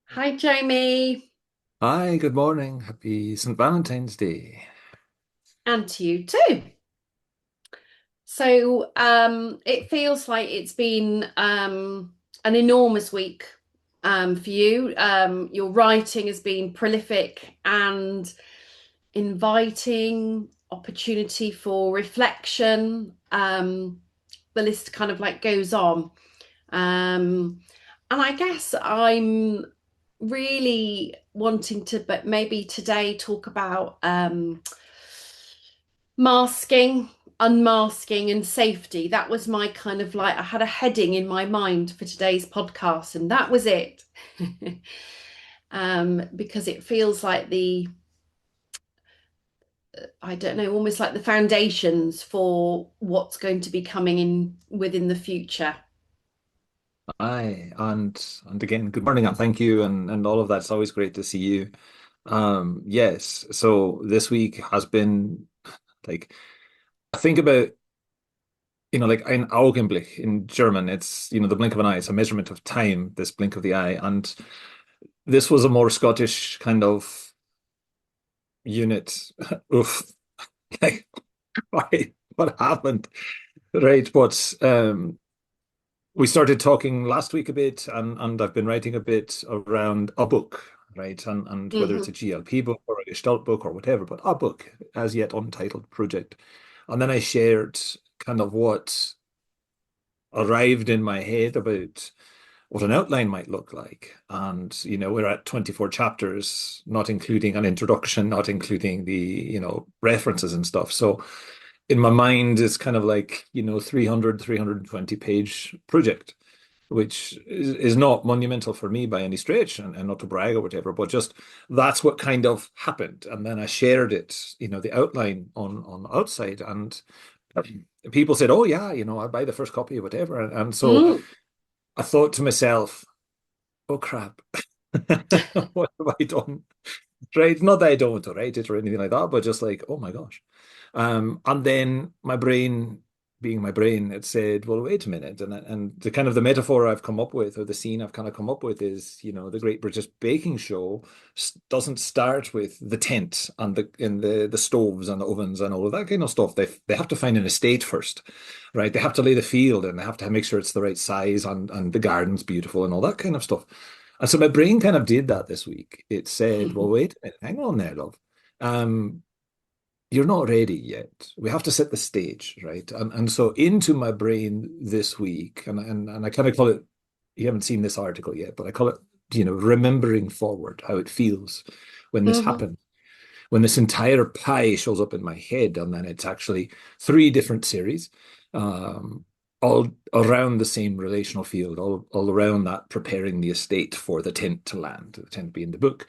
Hi, Jamie, Hi, good morning. Happy St. Valentine's Day. and to you too. It feels like it's been an enormous week for you. Your writing has been prolific and inviting opportunity for reflection. The list kind of like goes on. And I guess I'm really wanting to, but maybe today talk about masking, unmasking, and safety. That was my kind of like, I had a heading in my mind for today's podcast, and that was it. Because it feels like I don't know, almost like the foundations for what's going to be coming in within the future. Hi, and again, good morning and thank you and all of that. It's always great to see you. Yes, so this week has been like I think about, like ein Augenblick in German. It's, the blink of an eye. It's a measurement of time, this blink of the eye. And this was a more Scottish kind of unit. Oof, like, why? What happened? Right, but we started talking last week a bit, and I've been writing a bit around a book, right? And whether it's a Mhm. GLP book or a gestalt book or whatever, but a book, as yet untitled project. And then I shared kind of what arrived in my head about what an outline might look like. And, we're at 24 chapters, not including an introduction, not including the, references and stuff. So in my mind, it's kind of like, 320 page project, which is not monumental for me by any stretch, and not to brag or whatever, but just that's what kind of happened. And then I shared it, the outline on outside, and people said, "Oh yeah, I'll buy the first copy or whatever." And so Mm. I thought to myself, "Oh crap, what have I done?" Right? Not that I don't want to write it or anything like that, but just like, oh my gosh. And then my brain, being my brain, it said, well, wait a minute. And the kind of the metaphor I've come up with, or the scene I've kind of come up with, is, the Great British Baking Show doesn't start with the tent and the stoves and the ovens and all of that kind of stuff. They have to find an estate first, right? They have to lay the field, and they have to make sure it's the right size, and the garden's beautiful and all that kind of stuff. And so my brain kind of did that this week. It said, well, wait a minute, hang on there, love. Um, you're not ready yet. We have to set the stage, right? And so into my brain this week, and I kind of call it, you haven't seen this article yet, but I call it, remembering forward, how it feels when this Mhm. happens, when this entire pie shows up in my head, and then it's actually three different series, um, all around the same relational field, all around that, preparing the estate for the tent to land, the tent being the book.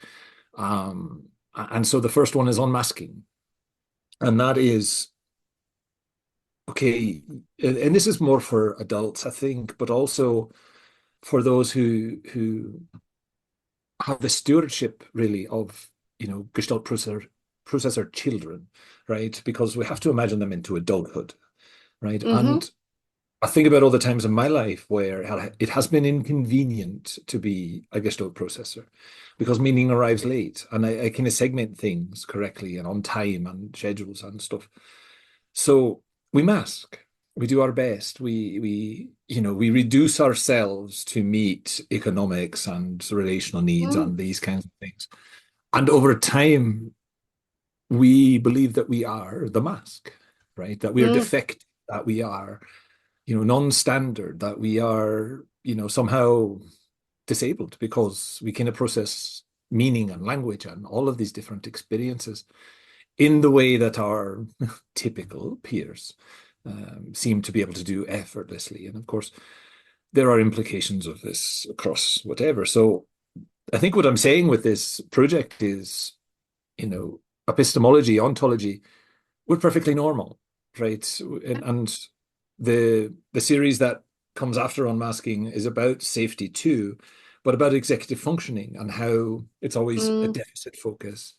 And so the first one is unmasking, and that is okay. And this is more for adults, I think, but also for those who have the stewardship really of, Gestalt processor children, right? Because we have to imagine them into adulthood, right? Mhm. And I think about all the times in my life where it has been inconvenient to be a Gestalt processor because meaning arrives late, and I kind of segment things correctly and on time and schedules and stuff. So we mask. We do our best. We reduce ourselves to meet economics and relational needs Mm. and these kinds of things. And over time, we believe that we are the mask, right? That we are Mm. defective, that we are, non-standard, that we are, somehow disabled because we cannot process meaning and language and all of these different experiences in the way that our typical peers seem to be able to do effortlessly. And of course, there are implications of this across whatever. So I think what I'm saying with this project is, epistemology, ontology, we're perfectly normal, right? And the series that comes after Unmasking is about safety too, but about executive functioning and how it's always a Mm. deficit focus,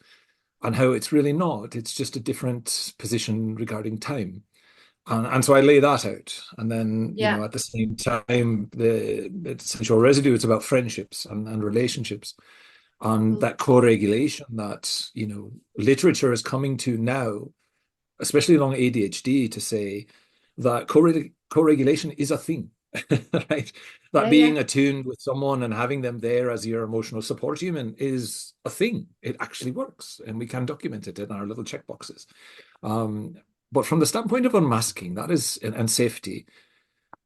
and how it's really not. It's just a different position regarding time. And so I lay that out. And then, Yeah. at the same time, the essential residue is about friendships and relationships and Mm. that co-regulation that, literature is coming to now, especially along ADHD, to say that co-regulation is a thing, right? That Yeah, yeah. being attuned with someone and having them there as your emotional support human is a thing. It actually works, and we can document it in our little checkboxes. Um, but from the standpoint of unmasking, that is, and safety,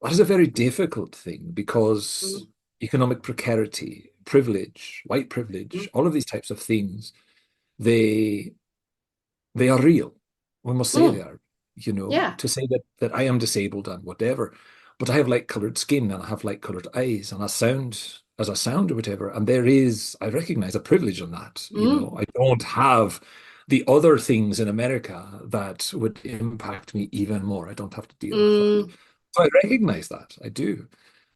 that is a very difficult thing because Mm. economic precarity, privilege, white Mm. privilege, all of these types of things, they they are real. We must say they Mm. are, Yeah. to say that I am disabled and whatever, but I have light colored skin and I have light colored eyes and I sound as I sound or whatever. And I recognize a privilege in that. Mm. I don't have the other things in America that would impact me even more. I don't have to deal with that. Mm. So I recognize that. I do.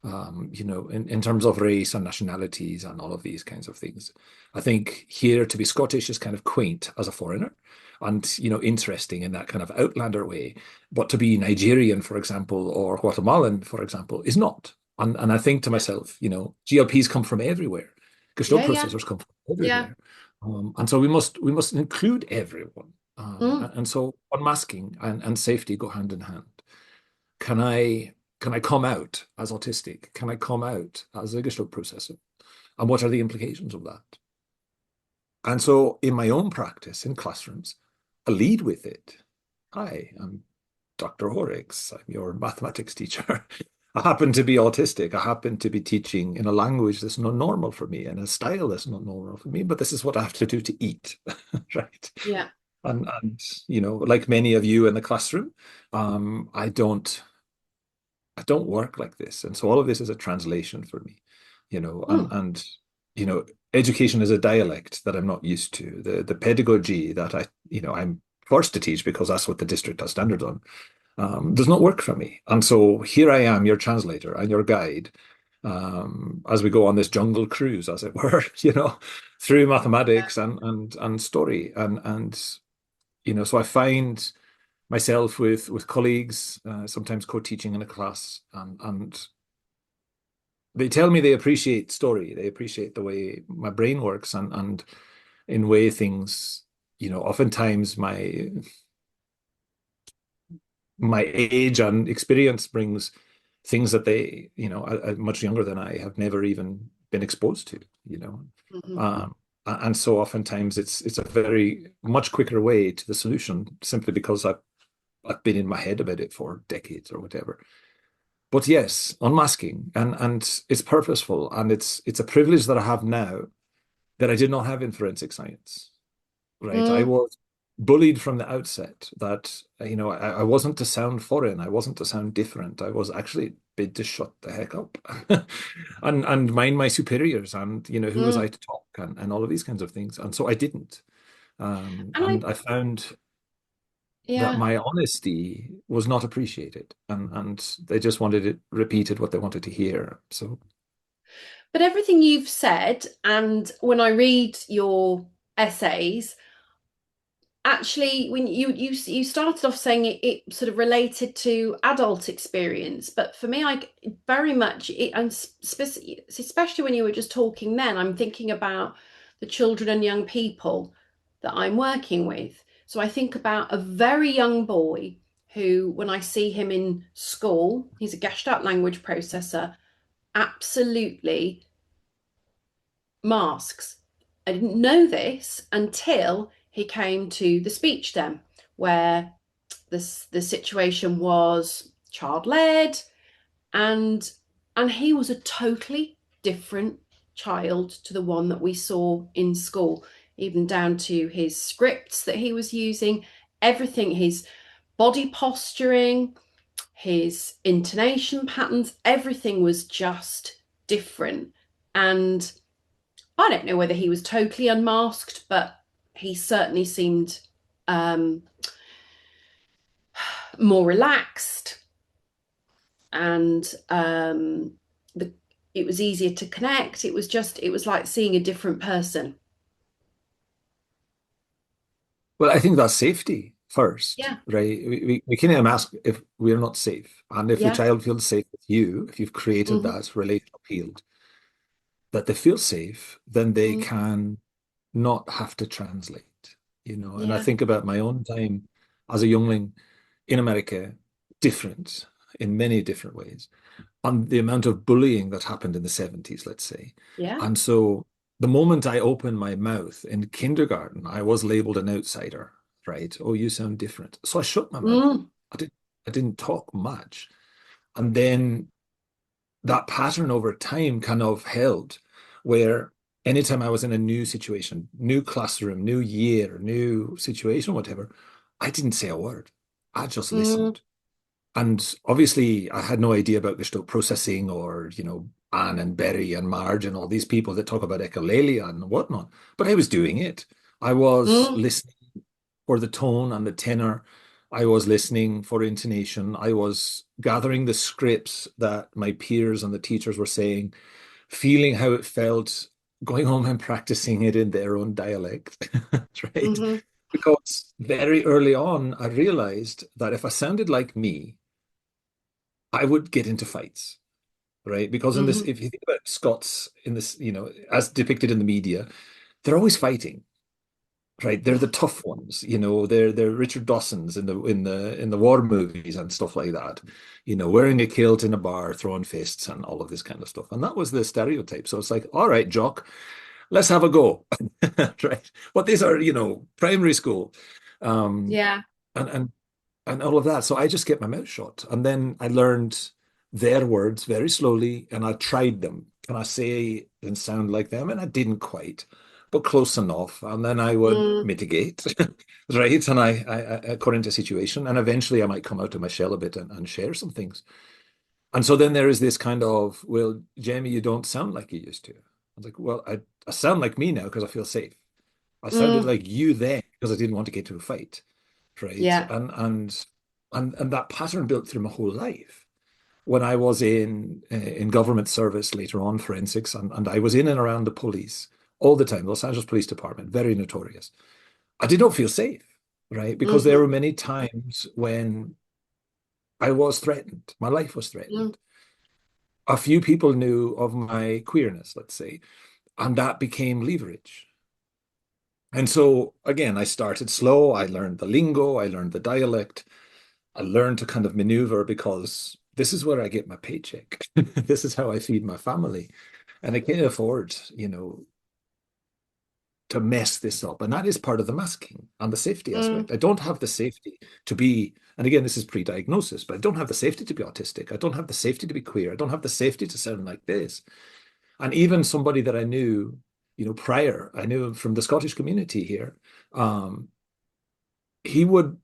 In terms of race and nationalities and all of these kinds of things. I think here to be Scottish is kind of quaint as a foreigner and interesting in that kind of outlander way. But to be Nigerian, for example, or Guatemalan, for example, is not. And I think to Yeah. myself, GLPs come from everywhere. Gestalt Yeah, yeah. processors come from Yeah. everywhere. And so we must include everyone. Mm. And so unmasking and safety go hand in hand. Can I come out as autistic? Can I come out as a Gestalt processor? And what are the implications of that? And so in my own practice in classrooms, I lead with it. Hi, I'm Dr. Horrocks. I'm your mathematics teacher. I happen to be autistic. I happen to be teaching in a language that's not normal for me, in a style that's not normal for me, but this is what I have to do to eat, right? Yeah. And like many of you in the classroom, I don't work like this. And so all of this is a translation for me, Mm. and you know, education is a dialect that I'm not used to. The pedagogy that I'm forced to teach because that's what the district has standards on, does not work for me. And so here I am, your translator and your guide, as we go on this jungle cruise, as it were, through Yeah. mathematics and story. And so I find myself with colleagues, sometimes co-teaching in a class, and they tell me they appreciate story. They appreciate the way my brain works and in way things, oftentimes my age and experience brings things that they, much younger than I have never even been exposed to, you know. Mhm. And so oftentimes it's a very much quicker way to the solution simply because I've been in my head about it for decades or whatever. But yes, unmasking and it's purposeful and it's a privilege that I have now that I did not have in forensic science. Right? I Mm. was bullied from the outset that I wasn't to sound foreign, I wasn't to sound different. I was actually bid to shut the heck up and mind my superiors and who was I Mm. to talk and all of these kinds of things. And so I didn't. And I, And I found that yeah. my honesty was not appreciated and they just wanted it repeated what they wanted to hear. So But everything you've said, and when I read your essays, actually, when you started off saying it sort of related to adult experience, but for me, I very much it, and especially when you were just talking, then I'm thinking about the children and young people that I'm working with. So I think about a very young boy who, when I see him in school, he's a Gestalt language processor, absolutely masks. I didn't know this until he came to the speech den, where the situation was child led, and he was a totally different child to the one that we saw in school, even down to his scripts that he was using, everything, his body posturing, his intonation patterns, everything was just different. And I don't know whether he was totally unmasked, but he certainly seemed um, more relaxed, and the it was easier to connect. It was like seeing a different person. well, I think that's safety. first, Yeah. right? We can't ask if we're not safe. And if your Yeah. child feels safe with you, if you've created Hmm. that relational field, that they feel safe, then they Mm. can not have to translate, you know. And I Yeah. think about my own time as a youngling in America, different in many different ways, and the amount of bullying that happened in the 70s, let's say. Yeah. And so the moment I opened my mouth in kindergarten, I was labeled an outsider, right? Oh, you sound different. So I shut my mouth. Mm. I didn't talk much. And then that pattern over time kind of held where anytime I was in a new situation, new classroom, new year, new situation, whatever, I didn't say a word. I just Mm. listened. And obviously, I had no idea about gestalt processing or, Anne and Berry and Marge and all these people that talk about echolalia and whatnot. But I was doing it. I was Mm. listening for the tone and the tenor. I was listening for intonation. I was gathering the scripts that my peers and the teachers were saying, feeling how it felt, going home and practicing it in their own dialect, right? Hmm. Because very early on, I realized that if I sounded like me, I would get into fights, right? Because in this, Hmm. if you think about Scots in this, as depicted in the media, they're always fighting, right? They're the tough ones, they're Richard Dawson's in the war movies and stuff like that, wearing a kilt in a bar, throwing fists and all of this kind of stuff. And that was the stereotype. So it's like, all right, Jock, let's have a go. Right. But these are, primary school. Um, Yeah. and and and all of that. So I just kept my mouth shut. And then I learned their words very slowly and I tried them. Can I say and sound like them? And I didn't quite, but close enough. And then I would Mm. mitigate, right? And according to situation, and eventually I might come out of my shell a bit and share some things. And so then there is this kind of, well, Jamie, you don't sound like you used to. I was like, well, I sound like me now because I feel safe. I sounded Mm. like you then because I didn't want to get to a fight, right? Yeah. And that pattern built through my whole life. When I was in government service later on, forensics, and I was in and around the police all the time, Los Angeles Police Department, very notorious. I did not feel safe, right? Because there Hmm. were many times when I was threatened, my life was Mm. threatened. A few people knew of my queerness, let's say, and that became leverage. And so again, I started slow. I learned the lingo, I learned the dialect, I learned to kind of maneuver because this is where I get my paycheck. This is how I feed my family. And I can't afford, to mess this up. And that is part of the masking and the safety Mm. aspect. I don't have the safety to be, and again, this is pre-diagnosis, but I don't have the safety to be autistic. I don't have the safety to be queer. I don't have the safety to sound like this. And even somebody that I knew, prior, I knew from the Scottish community here, um, he would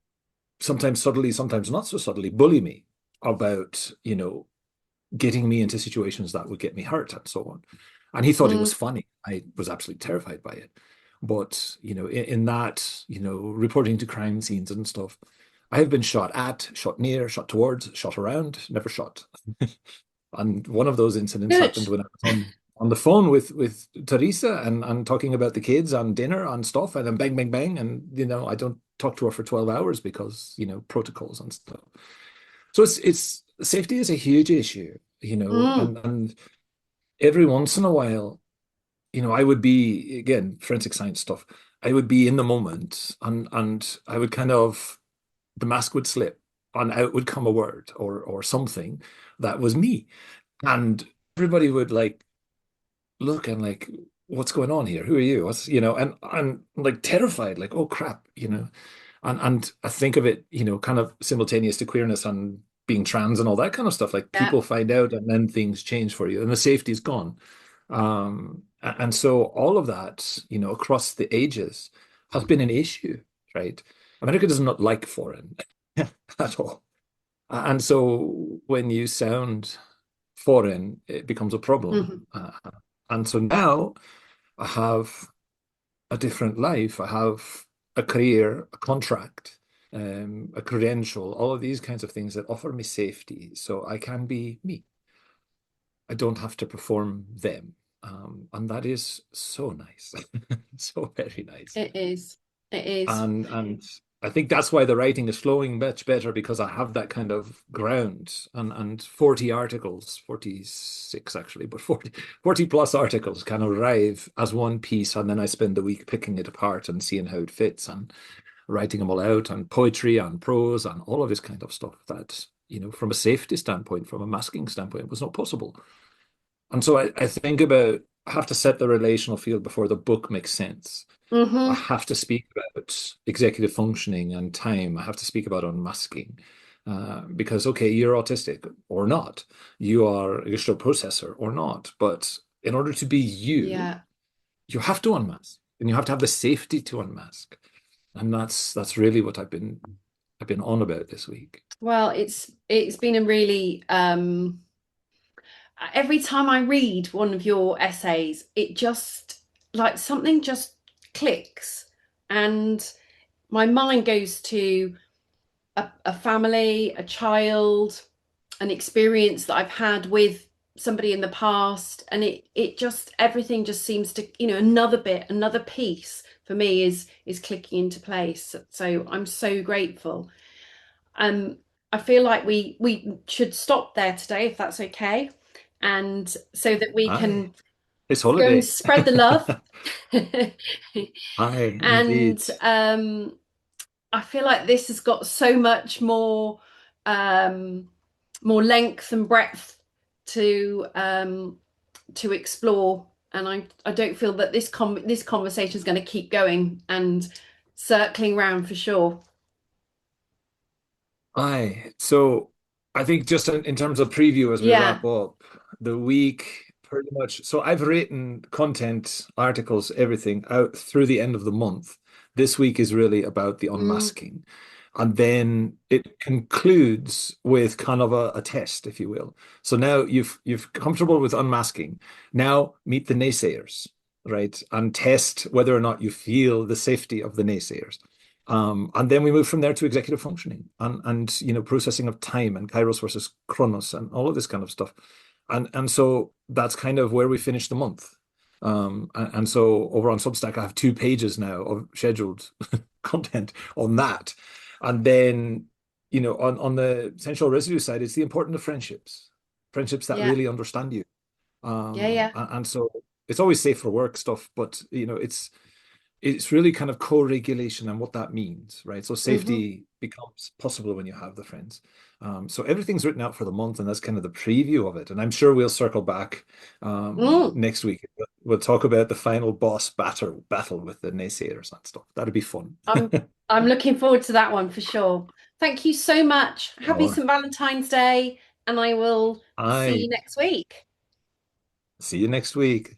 sometimes subtly, sometimes not so subtly, bully me about, getting me into situations that would get me hurt and so on. And he thought it was Mm. funny. I was absolutely terrified by it. But, in that, reporting to crime scenes and stuff, I have been shot at, shot near, shot towards, shot around, never shot. And one of those incidents Good. happened when I was on the phone with Teresa and talking about the kids and dinner and stuff, and then bang, bang, bang. And, I don't talk to her for 12 hours because, protocols and stuff. So it's safety is a huge issue, Mm. and every once in a while, I would be again forensic science stuff. I would be in the moment, and I would kind of the mask would slip, and out would come a word or something that was me, and everybody would like look and like, what's going on here? Who are you? What's and I'm like terrified, like, oh crap, and I think of it, kind of simultaneous to queerness and being trans and all that kind of stuff. Like Yeah. people find out and then things change for you and the safety's gone. And so all of that, across the ages has been an issue, right? America does not like foreign at all. And so when you sound foreign, it becomes a problem. Hmm. And so now I have a different life. I have a career, a contract, a credential, all of these kinds of things that offer me safety. So I can be me. I don't have to perform them. And that is so nice. So very nice. It is. It is. And I think that's why the writing is flowing much better because I have that kind of ground and 40 articles, 46 actually, but 40 plus articles kind of arrive as one piece. And then I spend the week picking it apart and seeing how it fits and writing them all out and poetry and prose and all of this kind of stuff that, from a safety standpoint, from a masking standpoint, was not possible. And so I think about, I have to set the relational field before the book makes sense. I Hmm. have to speak about executive functioning and time. I have to speak about unmasking. Because, okay, you're autistic or not. You are a gestalt processor or not. But in order to be you, Yeah. you have to unmask and you have to have the safety to unmask. And that's really what I've been on about this week. Well, it's been a really every time I read one of your essays, it just like something just clicks and my mind goes to a family, a child, an experience that I've had with somebody in the past, and it just everything just seems to, another bit, another piece for me is clicking into place. So I'm so grateful. Um, I feel like we should stop there today, if that's okay, and so that we Aye, can it's go and holiday. spread the love. Aye, indeed. And I feel like this has got so much um, more length and breadth to explore, and I don't feel that this conversation is going to keep going and circling round for sure. Aye. So I think just in terms of preview as we Yeah. wrap up, the week pretty much. So I've written content, articles, everything out through the end of the month. This week is really about the Mm. unmasking. And then it concludes with kind of a test, if you will. So now you've comfortable with unmasking. Now meet the naysayers, right? And test whether or not you feel the safety of the naysayers. And then we move from there to executive functioning and processing of time and kairos versus chronos and all of this kind of stuff. And so that's kind of where we finish the month. And so over on Substack, I have 2 pages now of scheduled content on that. And then, on the essential residue side, it's the importance of friendships that Yeah. really understand you. Yeah. Yeah. And so it's always safe for work stuff, but it's really kind of co-regulation and what that means, right? So Hmm. safety becomes possible when you have the friends. So everything's written out for the month, and that's kind of the preview of it. And I'm sure we'll circle back Mm. next week. We'll talk about the final boss battle with the naysayers and stuff. That'd be fun. I'm I'm looking forward to that one for sure. Thank you so much. Happy All right. St. Valentine's Day, and I will see you Aye. next week. See you next week.